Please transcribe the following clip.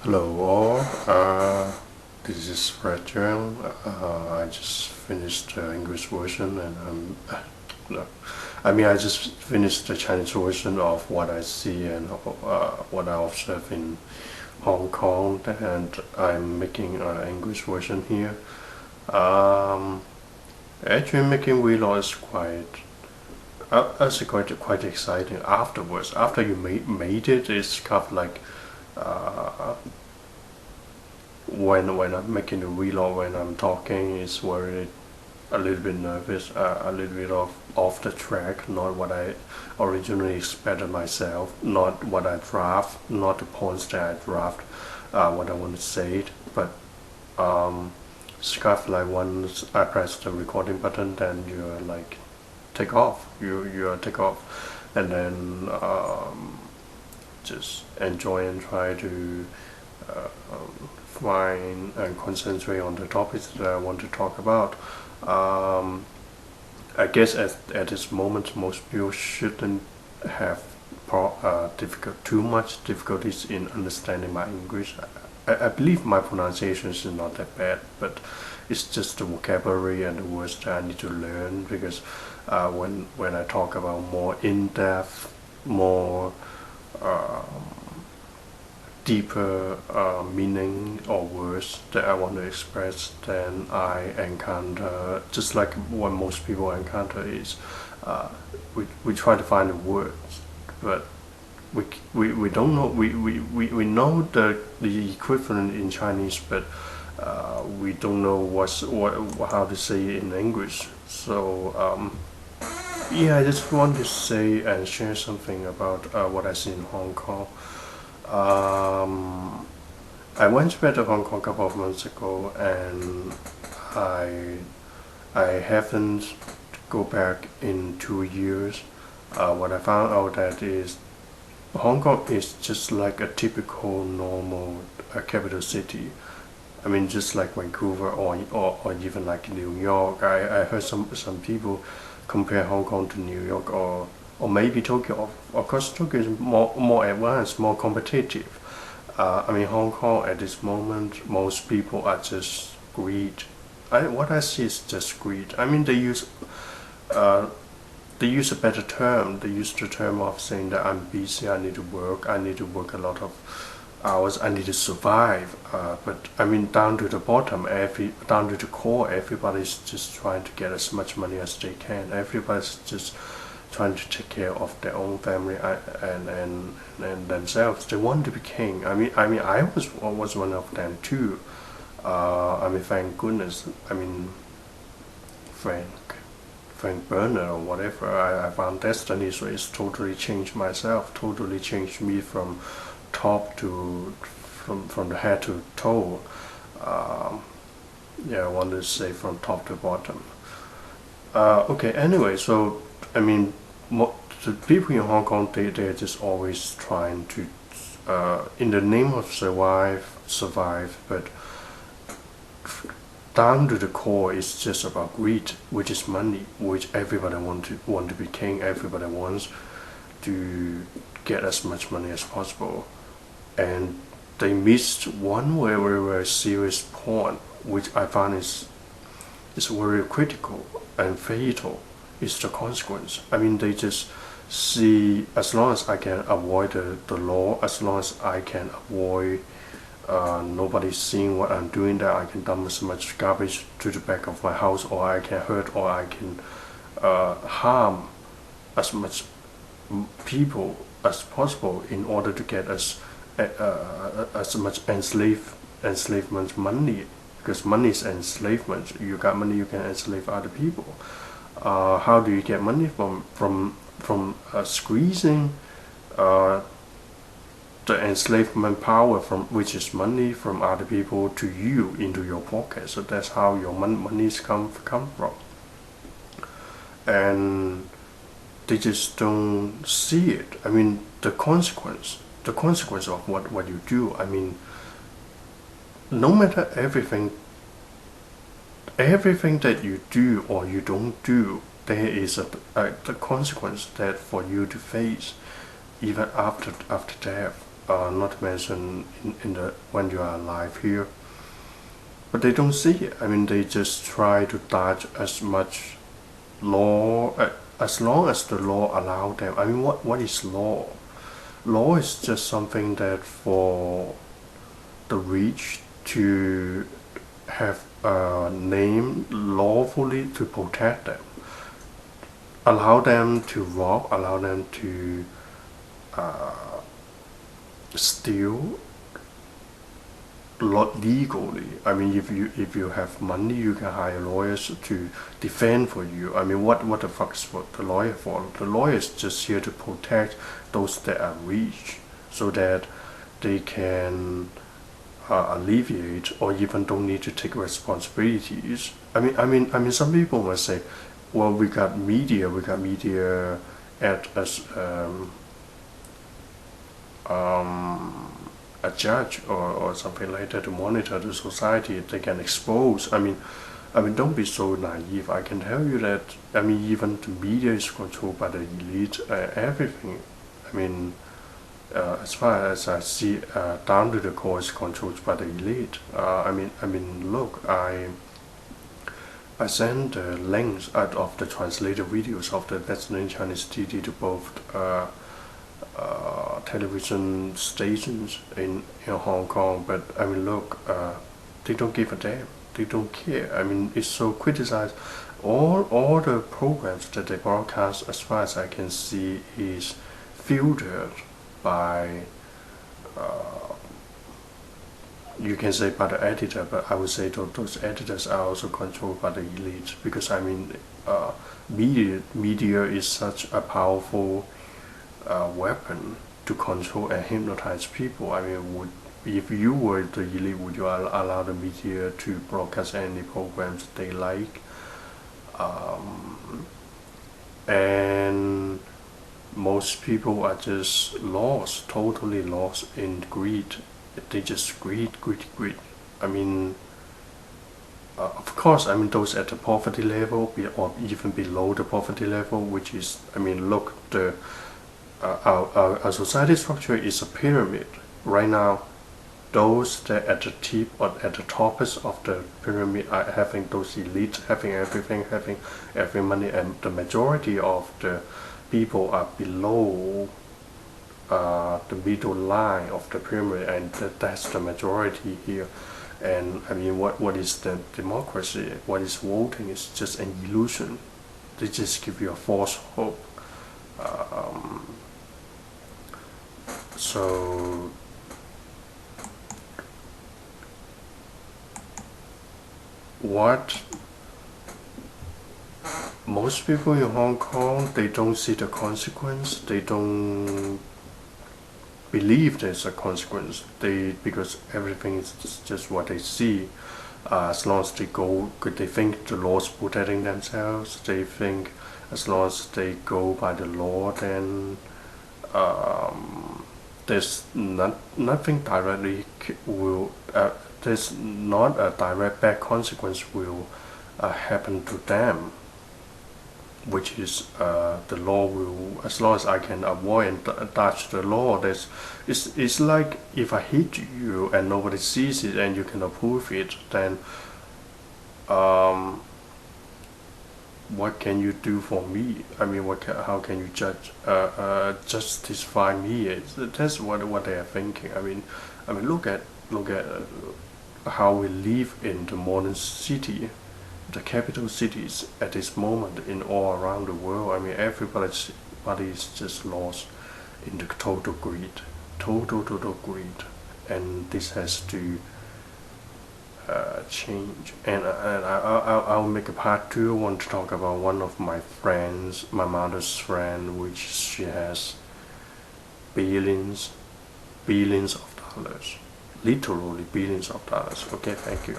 Hello all, this is Rachel. I just finished the English version and no, I just finished the Chinese version of what I see and what I observe in Hong Kong, and I'm making an English version here. Um, Actually, making vlog is quite exciting afterwards. After you made it, it's kind of like uh, when I'm making the vlog, when I'm talking, it's very a little bit nervous, a little bit off the track, not what I originally expected myself, not what I draft, not the points that I draft, what I want to say, but it's kind of like once I press the recording button, then you're like take off, you take off, and then just enjoy and try to find and concentrate on the topics that I want to talk about. Um, I guess at this moment, most people shouldn't have too much difficulties in understanding my English. I believe my pronunciation is not that bad, but it's just the vocabulary and the words that I need to learn, because when I talk about more in-depth, more deeper meaning or words that I want to express, then I encounter, just like what most people encounter, is we try to find the words, but we don't know, we know the equivalent in Chinese, but we don't know how to say it in English. So yeah, I just want to say and share something about what I see in Hong Kong. Um, I went back to Hong Kong a couple of months ago, and I I haven't go back in 2 years. What I found out that is Hong Kong is just like a typical normal capital city. I mean, just like Vancouver or even like New York. I heard some people compare Hong Kong to New York, or maybe Tokyo. Of course, Tokyo is more advanced, more competitive. I mean, Hong Kong at this moment, most people are just greed. What I see is just greed. I mean, uh, they use a better term. They use the term of saying that I'm busy, I need to work a lot of hours, I need to survive. But I mean, down to the bottom, down to the core, everybody's just trying to get as much money as they can. Everybody's just trying to take care of their own family and themselves. They want to be king. I was one of them too. Thank goodness. Frank Frank Bernard or whatever. I found destiny, so it's totally changed myself. Totally changed me from top to from the head to toe. Um, yeah, I want to say from top to bottom. Okay. Anyway, so I mean, the people in Hong Kong, they're just always trying to, in the name of survive, but down to the core, it's just about greed, which is money, which everybody want to be king. Everybody wants to get as much money as possible, and they missed one very serious point, which I find is very critical and fatal. Is the consequence. I mean, they just see, as long as I can avoid the law, as long as I can avoid nobody seeing what I'm doing, that I can dump as much garbage to the back of my house, or I can hurt, or I can harm as much people as possible in order to get as much enslavement money, because money is enslavement. You got money, you can enslave other people. How do you get money from squeezing uh, the enslavement power, from which is money from other people, to you into your pocket? So that's how your monies come from, and they just don't see it. I mean, the consequence of what you do. I mean, no matter everything that you do or you don't do, there is the consequence that for you to face, even after death. not to mention in the when you are alive here. But they don't see it. I mean, they just try to dodge as much law as long as the law allow them. I mean, what is law? Law is just something that for the rich to have a name lawfully to protect them, allow them to rob, allow them to steal legally. I mean, if you have money, you can hire lawyers to defend for you. I mean, what the fuck is the lawyer for? The lawyer is just here to protect those that are rich, so that they can alleviate or even don't need to take responsibilities. I mean, some people must say, well, we got media at as a judge or something like that to monitor the society. They can expose. I mean, don't be so naive. I can tell you that. I mean, even the media is controlled by the elite. Everything. I mean, as far as I see, down to the core is controlled by the elite. I mean, look, I sent the links out of the translated videos of the National Chinese TV to both television stations in Hong Kong, but I mean, look, they don't give a damn. They don't care. I mean, it's so criticized. All the programs that they broadcast, as far as I can see, is filtered by you can say by the editor, but I would say those editors are also controlled by the elite, because I mean, media is such a powerful weapon to control and hypnotize people. I mean, if you were the elite, would you allow the media to broadcast any programs they like? And most people are just lost, totally lost in greed. They just greed. I mean, of course, I mean, those at the poverty level or even below the poverty level, which is, I mean, look, our society structure is a pyramid. Right now, those that at the tip or at the tops of the pyramid are having those elites, having everything, having every money, and the majority of the people are below the middle line of the pyramid, and that's the majority here. And I mean, what is the democracy? What is voting? Is just an illusion. They just give you a false hope. So what most people in Hong Kong, they don't see the consequence. They don't believe there's a consequence. Because everything is just what they see. As long as they think the law's protecting themselves. They think as long as they go by the law, then there's nothing directly will. There's not a direct bad consequence will happen to them, which is the law will, as long as I can avoid and dodge the law. It's like if I hit you and nobody sees it and you can approve it, then what can you do for me? I mean, how can you justify me? That's what they are thinking. I mean, look at how we live in the modern city, the capital cities at this moment in all around the world. I mean, everybody is just lost in the total greed, total greed, and this has to change. And I'll make a part 2. I want to talk about one of my friends, my mother's friend, which she has billions of dollars, literally billions of dollars. Okay, thank you.